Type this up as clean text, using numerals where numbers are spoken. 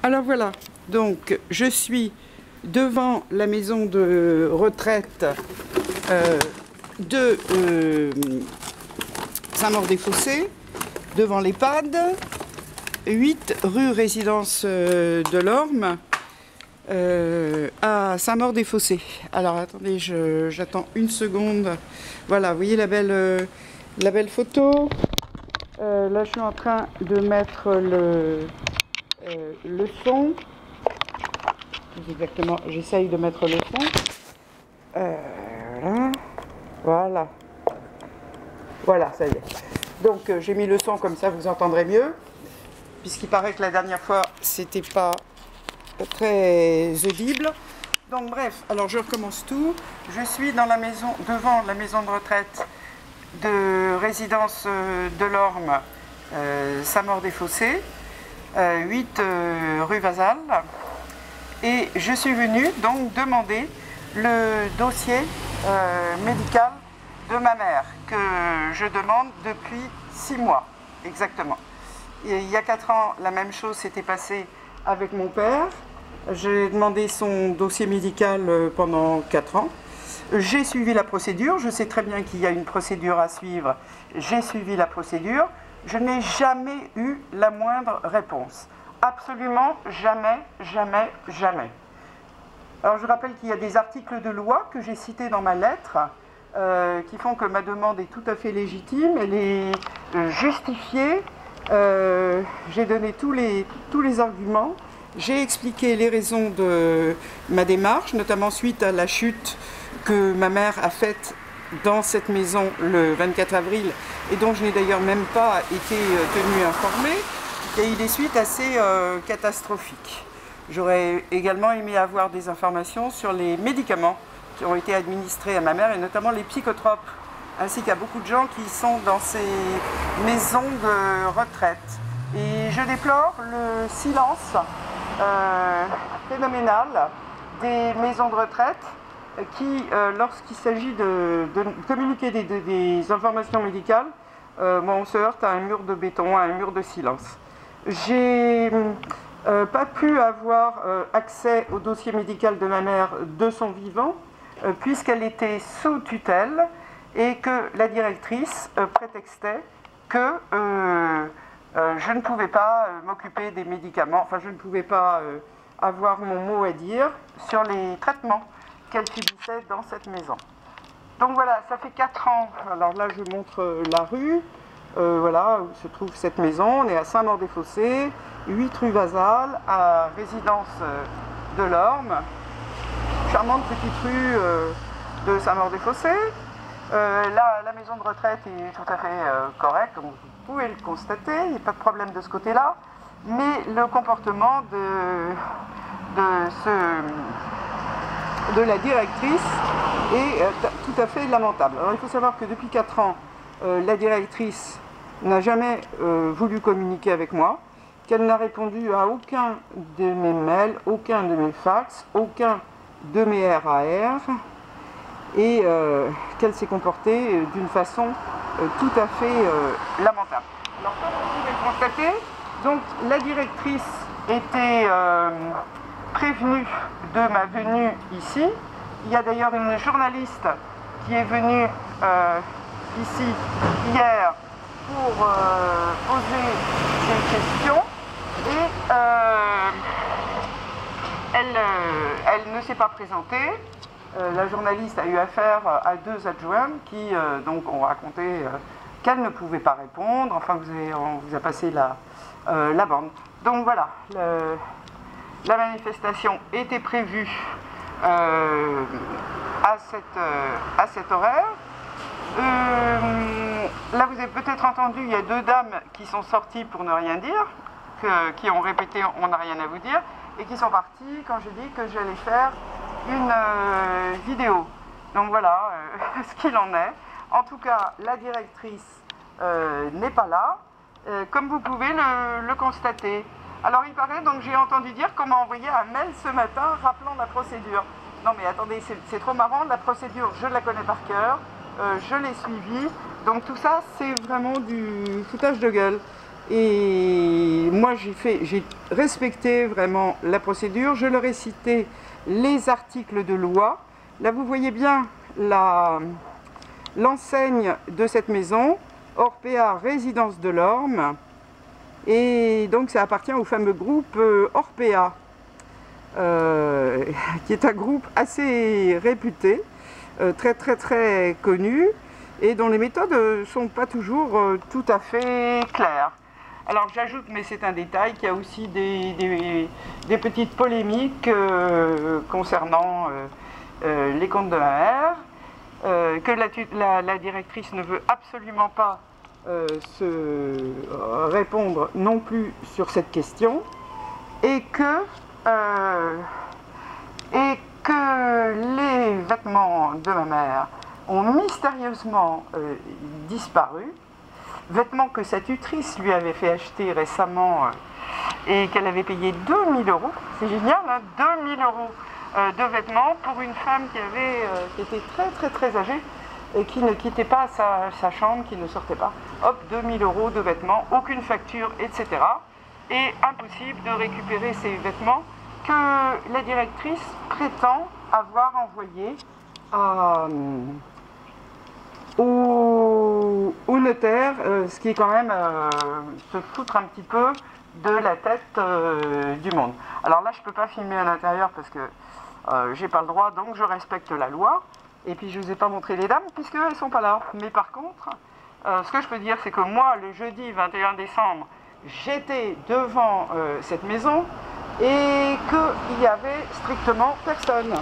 Alors voilà, donc je suis devant la maison de retraite de Saint-Maur-des-Fossés, devant l'EHPAD, 8 rue Résidence de l'Orme, à Saint-Maur-des-Fossés. Alors attendez, j'attends une seconde. Voilà, vous voyez la belle photo. Là, je suis en train de mettre le son. Exactement, j'essaye de mettre le son. Voilà. Voilà, ça y est. Donc, j'ai mis le son comme ça, vous entendrez mieux. Puisqu'il paraît que la dernière fois, c'était pas très audible. Donc, bref, alors je recommence tout. Je suis dans la maison, devant la maison de retraite de résidence de l'Orme, Saint-Maur-des-Fossés, 8 rue Vasal, et je suis venue donc demander le dossier médical de ma mère que je demande depuis 6 mois exactement. Et il y a 4 ans, la même chose s'était passée avec mon père. J'ai demandé son dossier médical pendant 4 ans. J'ai suivi la procédure, je sais très bien qu'il y a une procédure à suivre, j'ai suivi la procédure, je n'ai jamais eu la moindre réponse. Absolument jamais, jamais, jamais. Alors je rappelle qu'il y a des articles de loi que j'ai cités dans ma lettre qui font que ma demande est tout à fait légitime, elle est justifiée, j'ai donné tous les arguments, j'ai expliqué les raisons de ma démarche, notamment suite à la chute que ma mère a faite dans cette maison le 24 avril et dont je n'ai d'ailleurs même pas été tenue informée. Il y a eu des suites assez catastrophiques. J'aurais également aimé avoir des informations sur les médicaments qui ont été administrés à ma mère et notamment les psychotropes, ainsi qu'à beaucoup de gens qui sont dans ces maisons de retraite. Et je déplore le silence phénoménal des maisons de retraite qui, lorsqu'il s'agit de communiquer des informations médicales, on se heurte à un mur de béton, à un mur de silence. J'ai pas pu avoir accès au dossier médical de ma mère de son vivant, puisqu'elle était sous tutelle et que la directrice prétextait que je ne pouvais pas m'occuper des médicaments, enfin je ne pouvais pas avoir mon mot à dire sur les traitements qu'elle subissait dans cette maison. Donc voilà, ça fait 4 ans, alors là je montre la rue, voilà où se trouve cette maison, on est à Saint-Maur-des-Fossés, 8 rue Vasal, à résidence de l'Orme, charmante petite rue de Saint-Maur-des-Fossés. La maison de retraite est tout à fait correcte, comme vous pouvez le constater, il n'y a pas de problème de ce côté-là, mais le comportement de la directrice est tout à fait lamentable. Alors il faut savoir que depuis 4 ans, la directrice n'a jamais voulu communiquer avec moi, qu'elle n'a répondu à aucun de mes mails, aucun de mes fax, aucun de mes RAR, et qu'elle s'est comportée d'une façon tout à fait lamentable. Alors comme vous pouvez le constater, donc la directrice était prévenue de ma venue ici. Il y a d'ailleurs une journaliste qui est venue ici hier pour poser des questions et elle ne s'est pas présentée. La journaliste a eu affaire à 2 adjoints qui donc ont raconté qu'elle ne pouvait pas répondre. Enfin, on vous a passé la bande. Donc voilà, la manifestation était prévue à cet horaire. Là, vous avez peut-être entendu, il y a 2 dames qui sont sorties pour ne rien dire, qui ont répété « on n'a rien à vous dire », et qui sont parties quand j'ai dit que j'allais faire une vidéo. Donc voilà ce qu'il en est. En tout cas, la directrice n'est pas là, comme vous pouvez le constater. Alors il paraît, donc j'ai entendu dire qu'on m'a envoyé un mail ce matin rappelant la procédure. Non mais attendez, c'est trop marrant, la procédure je la connais par cœur, je l'ai suivie, donc tout ça c'est vraiment du foutage de gueule. Et moi j'ai respecté vraiment la procédure. Je leur ai cité les articles de loi. Là, vous voyez bien l'enseigne de cette maison, Orpea Résidence de l'Orme. Et donc, ça appartient au fameux groupe Orpea, qui est un groupe assez réputé, très connu, et dont les méthodes ne sont pas toujours tout à fait claires. Alors j'ajoute, mais c'est un détail, qu'il y a aussi des petites polémiques concernant les comptes de ma mère, que la directrice ne veut absolument pas se répondre non plus sur cette question, et que les vêtements de ma mère ont mystérieusement disparu, vêtements que sa tutrice lui avait fait acheter récemment et qu'elle avait payé 2000 €. C'est génial, hein, 2000 € de vêtements pour une femme qui était très âgée et qui ne quittait pas sa chambre, qui ne sortait pas. Hop, 2000 € de vêtements, aucune facture, etc. Et impossible de récupérer ces vêtements que la directrice prétend avoir envoyés au notaire, ce qui est quand même se foutre un petit peu de la tête du monde. Alors là, je ne peux pas filmer à l'intérieur parce que j'ai pas le droit, donc je respecte la loi. Et puis je ne vous ai pas montré les dames puisqu'elles ne sont pas là. Mais par contre, ce que je peux dire, c'est que moi, le jeudi 21 décembre, j'étais devant cette maison et qu'il n'y avait strictement personne.